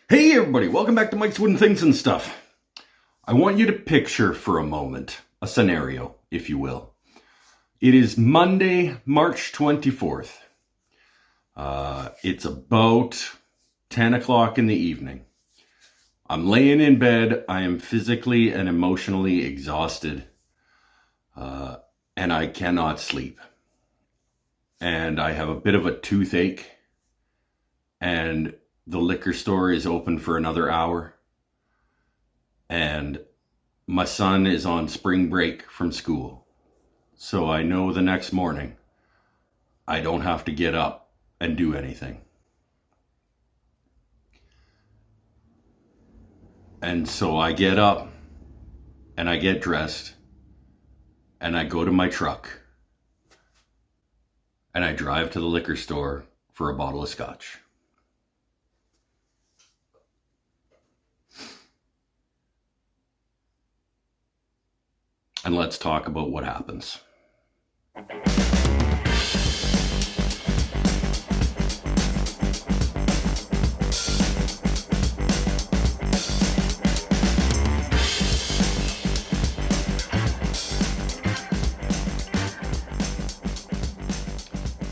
Hey everybody, welcome back to Mike's Wooden Things and Stuff. I want you to picture for a moment a scenario, if you will. It is Monday, March 24th. It's about 10 o'clock in the evening. I'm laying in bed. I am physically and emotionally exhausted, and I cannot sleep. And I have a bit of a toothache, and the liquor store is open for another hour. And my son is on spring break from school. So I know the next morning I don't have to get up and do anything. And so I get up and I get dressed and I go to my truck and I drive to the liquor store for a bottle of scotch. And let's talk about what happens.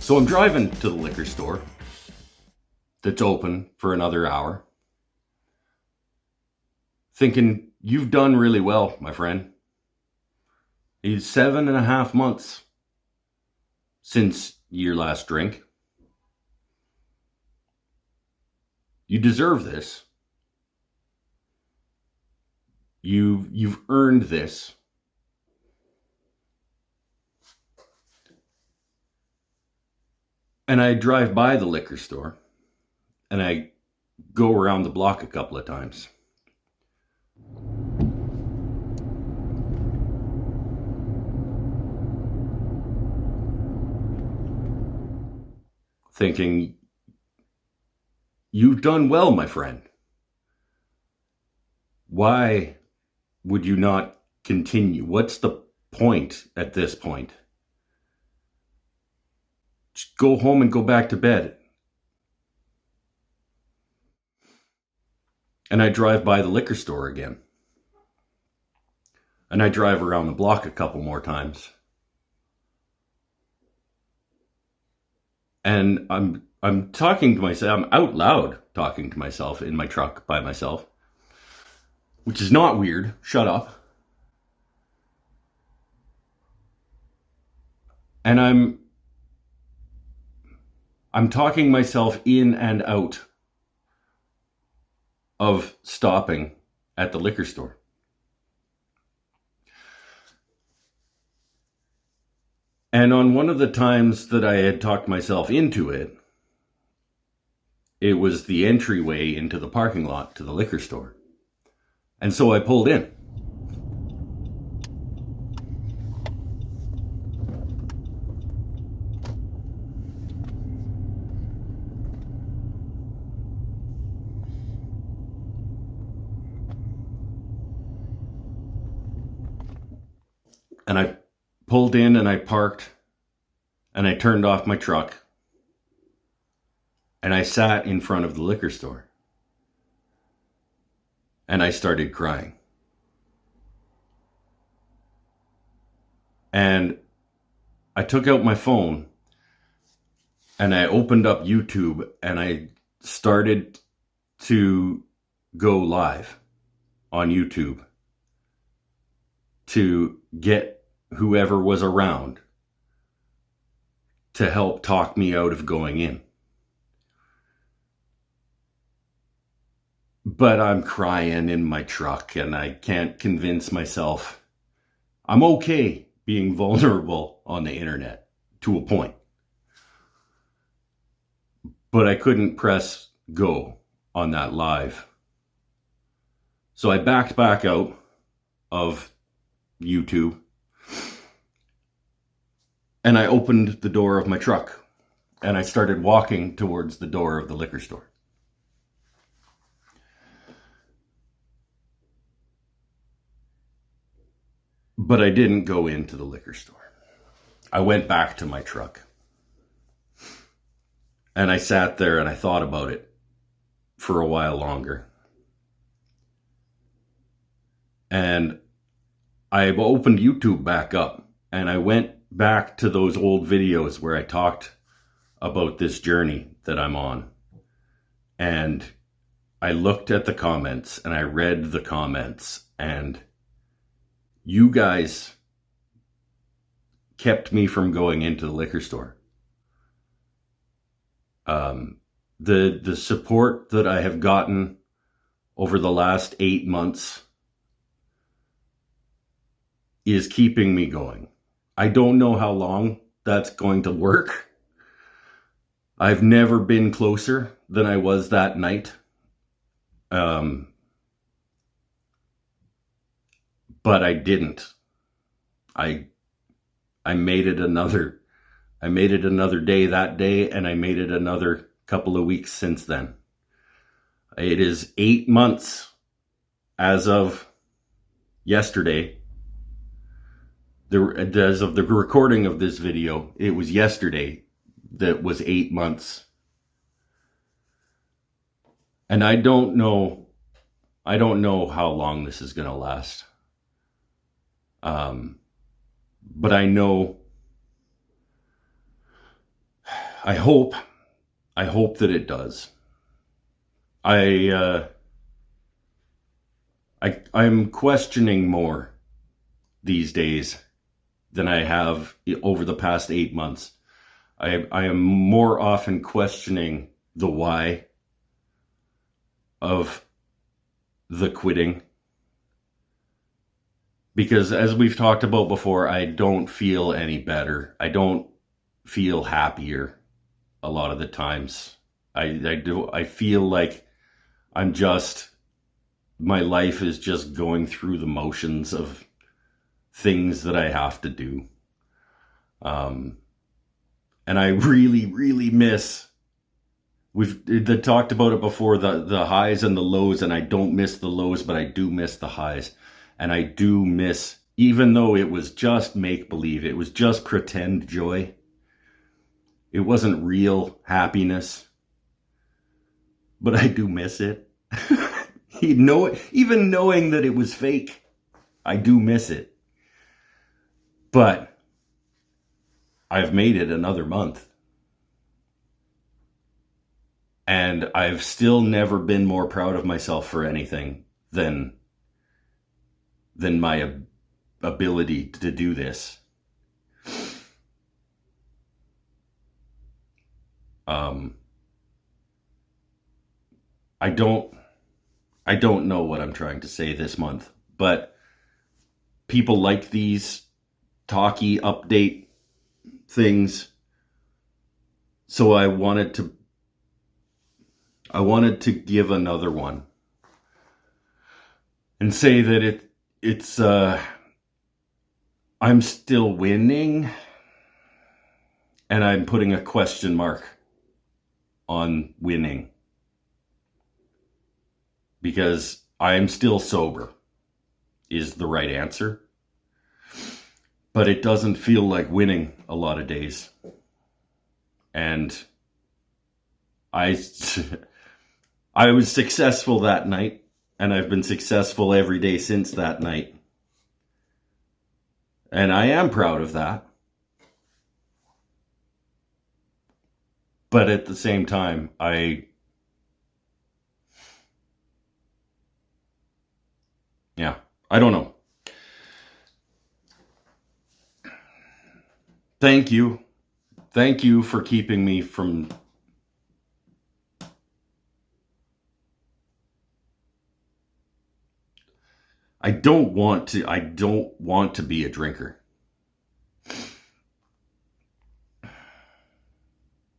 So I'm driving to the liquor store that's open for another hour, thinking, you've done really well, my friend. It's 7.5 months since your last drink. You deserve this. You've earned this. And I drive by the liquor store and I go around the block a couple of times. Thinking, you've done well, my friend. Why would you not continue? What's the point at this point? Just go home and go back to bed. And I drive by the liquor store again. And I drive around the block a couple more times. And I'm talking to myself. I'm out loud talking to myself in my truck by myself, which is not weird. Shut up. And I'm talking myself in and out of stopping at the liquor store. And on one of the times that I had talked myself into it, it was the entryway into the parking lot to the liquor store. And so I pulled in. And I pulled in and I parked and I turned off my truck and I sat in front of the liquor store and I started crying. And I took out my phone and I opened up YouTube and I started to go live on YouTube to get whoever was around to help talk me out of going in. But I'm crying in my truck and I can't convince myself I'm okay being vulnerable on the internet to a point. But I couldn't press go on that live. So I backed back out of YouTube and I opened the door of my truck and I started walking towards the door of the liquor store. But I didn't go into the liquor store. I went back to my truck. And I sat there and I thought about it for a while longer. And I opened YouTube back up, and I went back to those old videos where I talked about this journey that I'm on. And I looked at the comments and I read the comments, and you guys kept me from going into the liquor store. The support that I have gotten over the last 8 months is keeping me going. I don't know how long that's going to work. I've never been closer than I was that night. But I didn't. I made it another day that day, and I made it another couple of weeks since then. It is 8 months as of yesterday. As of the recording of this video, it was yesterday that was 8 months. And I don't know how long this is going to last. But I know, I hope that it does. I'm questioning more these days than I have over the past 8 months. I am more often questioning the why of the quitting. Because as we've talked about before, I don't feel any better. I don't feel happier a lot of the times. I feel like my life is just going through the motions of things that I have to do. And I really, really miss, we've talked about it before, the highs and the lows, and I don't miss the lows, but I do miss the highs. And I do miss, even though it was just make-believe, it was just pretend joy. It wasn't real happiness. But I do miss it. Even knowing that it was fake, I do miss it. But I've made it another month. And I've still never been more proud of myself for anything than my ability to do this. I don't know what I'm trying to say this month, but people like these talky update things. So I wanted to give another one and say that it's I'm still winning, and I'm putting a question mark on winning, because I'm still sober is the right answer, but it doesn't feel like winning a lot of days. And I was successful that night, and I've been successful every day since that night. And I am proud of that. But at the same time, I don't know. Thank you. Thank you for keeping me from I don't want to be a drinker.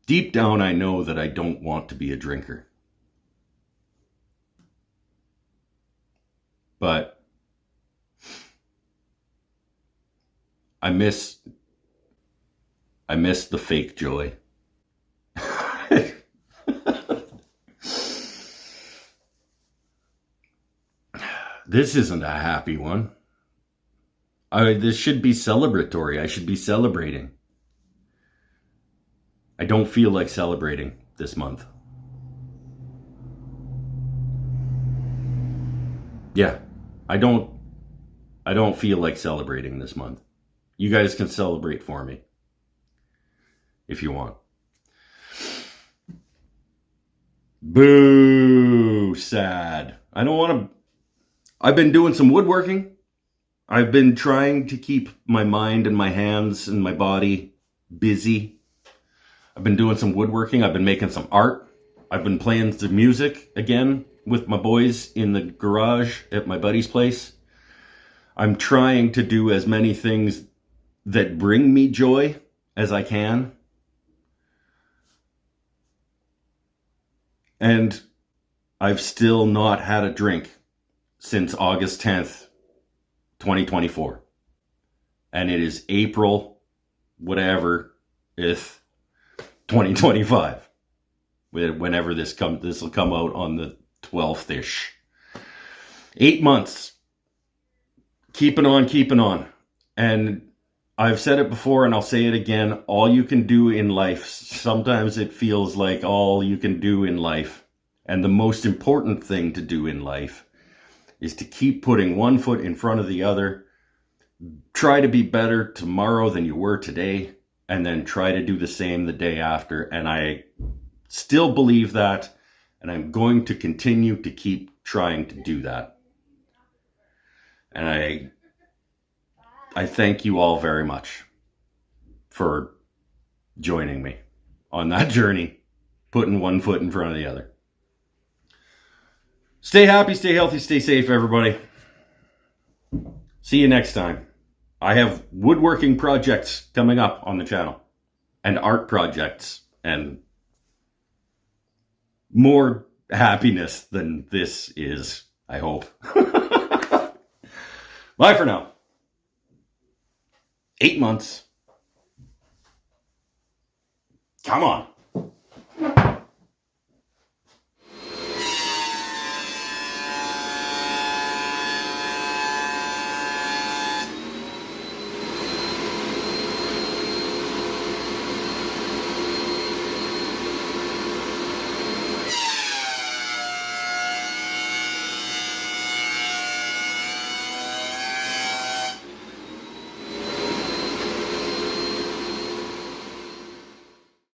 Deep down, I know that I don't want to be a drinker. But I miss the fake joy. This isn't a happy one. This should be celebratory. I should be celebrating. I don't feel like celebrating this month. Yeah, I don't feel like celebrating this month. You guys can celebrate for me if you want. Boo, sad. I don't want to. I've been doing some woodworking. I've been trying to keep my mind and my hands and my body busy. I've been doing some woodworking. I've been making some art. I've been playing some music again with my boys in the garage at my buddy's place. I'm trying to do as many things that bring me joy as I can. And I've still not had a drink since August 10th, 2024. And it is April, whatever, 2025. Whenever this will come out on the 12th-ish. 8 months. Keeping on. And I've said it before and I'll say it again. All you can do in life, sometimes it feels like all you can do in life. And the most important thing to do in life is to keep putting one foot in front of the other. Try to be better tomorrow than you were today. And then try to do the same the day after. And I still believe that. And I'm going to continue to keep trying to do that. And I thank you all very much for joining me on that journey, putting one foot in front of the other. Stay happy, stay healthy, stay safe, everybody. See you next time. I have woodworking projects coming up on the channel and art projects and more happiness than this is, I hope. Bye for now. 8 months. Come on.